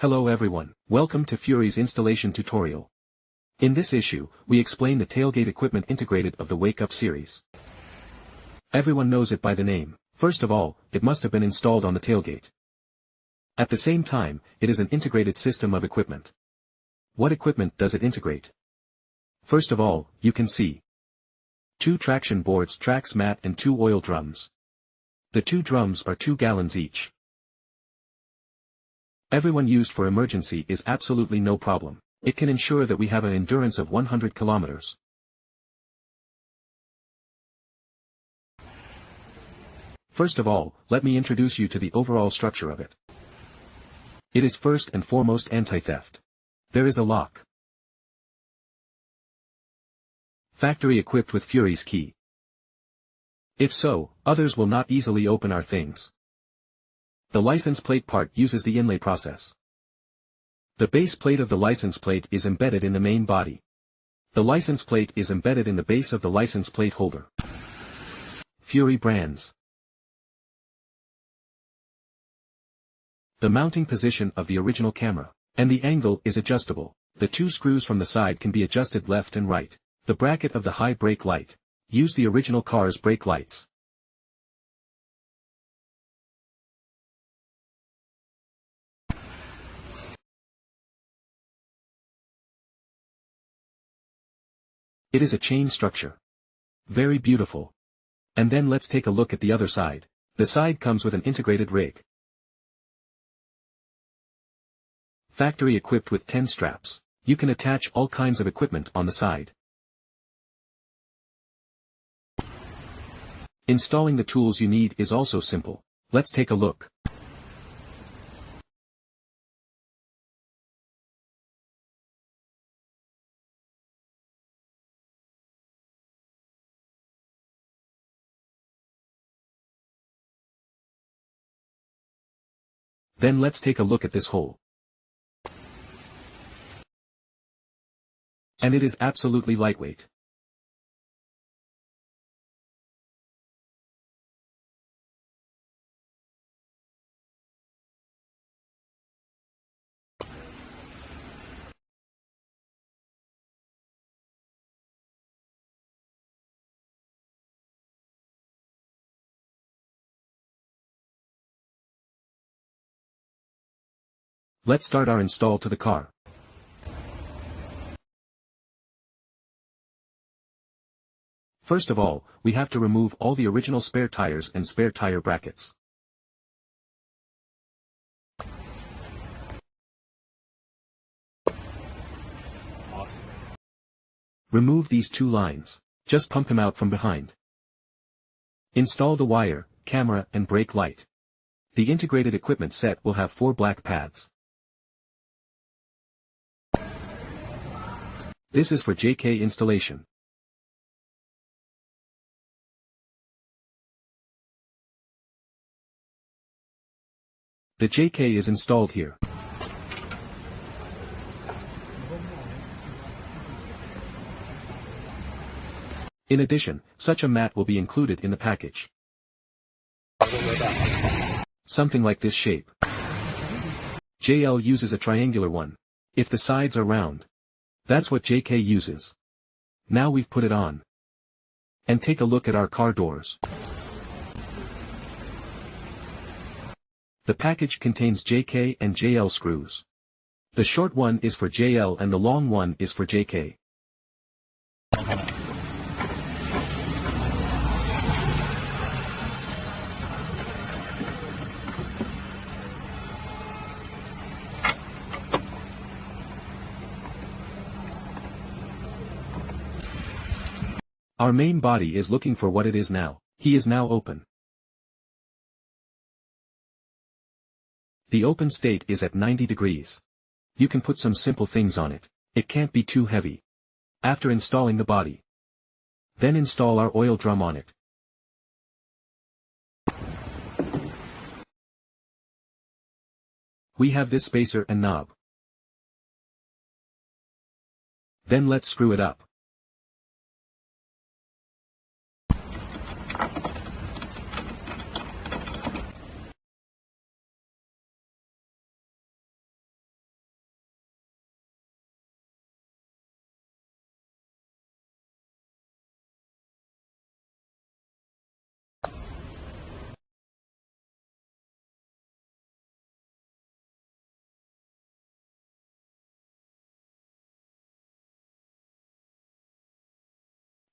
Hello everyone, welcome to FRUY's installation tutorial. In this issue, we explain the tailgate equipment integrated of the Wake Up series. Everyone knows it by the name. First of all, it must have been installed on the tailgate. At the same time, it is an integrated system of equipment. What equipment does it integrate? First of all, you can see 2 traction boards, tracks mat and 2 oil drums. The 2 drums are 2 gallons each. Everyone used for emergency is absolutely no problem. It can ensure that we have an endurance of 100 kilometers. First of all, let me introduce you to the overall structure of it. It is first and foremost anti-theft. There is a lock. Factory equipped with FRUY's key. If so, others will not easily open our things. The license plate part uses the inlay process. The base plate of the license plate is embedded in the main body. The license plate is embedded in the base of the license plate holder. FRUY brands. The mounting position of the original camera. And the angle is adjustable. The 2 screws from the side can be adjusted left and right. The bracket of the high brake light. Use the original car's brake lights. It is a chain structure. Very beautiful. And then let's take a look at the other side. The side comes with an integrated rig. Factory equipped with 10 straps. You can attach all kinds of equipment on the side. Installing the tools you need is also simple. Let's take a look. Then let's take a look at this hole. And it is absolutely lightweight. Let's start our install to the car. First of all, we have to remove all the original spare tires and spare tire brackets. Remove these 2 lines. Just pump him out from behind. Install the wire, camera and brake light. The integrated equipment set will have 4 black pads. This is for JK installation. The JK is installed here. In addition, such a mat will be included in the package. Something like this shape. JL uses a triangular one. If the sides are round, that's what JK uses. Now we've put it on. And take a look at our car doors. The package contains JK and JL screws. The short one is for JL and the long one is for JK. Our main body is looking for what it is now. He is now open. The open state is at 90 degrees. You can put some simple things on it. It can't be too heavy. After installing the body, then install our oil drum on it. We have this spacer and knob. Then let's screw it up.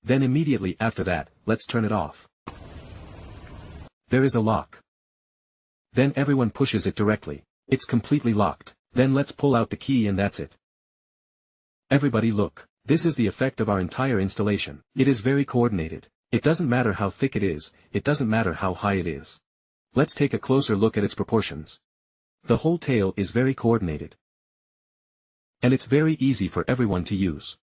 Then immediately after that, let's turn it off. There is a lock. Then everyone pushes it directly. It's completely locked. Then let's pull out the key and that's it. Everybody look. This is the effect of our entire installation. It is very coordinated. It doesn't matter how thick it is, it doesn't matter how high it is. Let's take a closer look at its proportions. The whole tail is very coordinated. And it's very easy for everyone to use.